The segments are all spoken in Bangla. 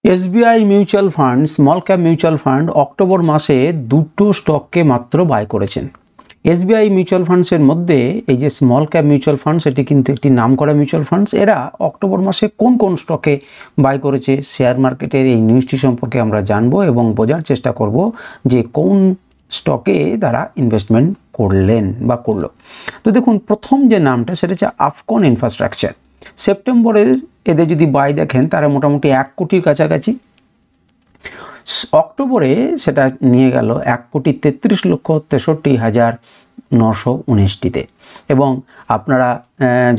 SBI mutual fund, small cap mutual fund October মাসে দুটো স্টককে মাত্র বাই করেছেন। এসবিআই মিউচুয়াল ফান্ডসের মধ্যে এই যে স্মল ক্যাপ মিউচুয়াল ফান্ড, সেটি কিন্তু একটি নামকরা মিউচুয়াল ফান্ডস। এরা অক্টোবর মাসে কোন কোন স্টকে বাই করেছে, শেয়ার মার্কেটের এই নিউজটি সম্পর্কে আমরা জানবো এবং বোঝার চেষ্টা করব যে কোন স্টকে তারা ইনভেস্টমেন্ট করলেন বা করলো। তো দেখুন, প্রথম যে নামটা সেটা হচ্ছে আফকন ইনফ্রাস্ট্রাকচার। সেপ্টেম্বরে এদের যদি বাই দেখেন তারা মোটামুটি 1 কোটির কাছাকাছি। অক্টোবরে সেটা নিয়ে গেল 1,33,63,919টিতে এবং আপনারা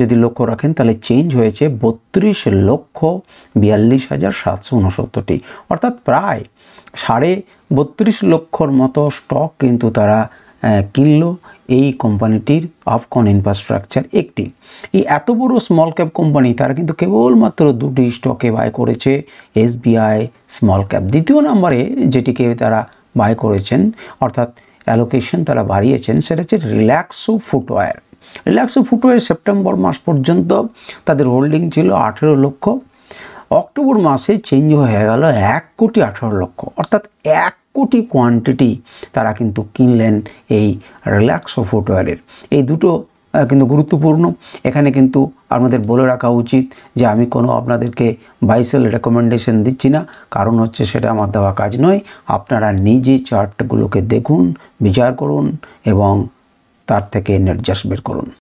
যদি লক্ষ্য রাখেন তাহলে চেঞ্জ হয়েছে 32,42,769টি, অর্থাৎ প্রায় 32.5 লক্ষর মতো স্টক কিন্তু তারা কিনলো এই কোম্পানিটির আফকন ইনফ্রাস্ট্রাকচার একটি। এই এত বড় স্মল ক্যাপ কোম্পানি তারা কিন্তু কেবলমাত্র দুটি স্টকে বাই করেছে, এসবিআই স্মল ক্যাপ। দ্বিতীয় নম্বরে যেটিকে তারা বাই করেছেন অর্থাৎ অ্যালোকেশন তারা বাড়িয়েছেন সেটা হচ্ছে Relaxo footwear. Relaxo footwear September মাস পর্যন্ত তাদের হোল্ডিং ছিল 18 লক্ষ। অক্টোবর মাসে চেঞ্জ হয়ে গেল 1,18,00,000, অর্থাৎ 1 কোটি কোয়ান্টিটি তারা কিন্তু কিনলেন এই রিল্যাক্সো ফুটওয়্যারের। এই দুটো কিন্তু গুরুত্বপূর্ণ। এখানে কিন্তু আপনাদের বলে রাখা উচিত যে আমি কোনো আপনাদেরকে বাই সেল রেকমেন্ডেশন দিচ্ছি না, কারণ হচ্ছে সেটা আমার দেওয়া কাজ নয়। আপনারা নিজে চার্টগুলোকে দেখুন, বিচার করুন এবং তার থেকে নির্যাস বের করুন।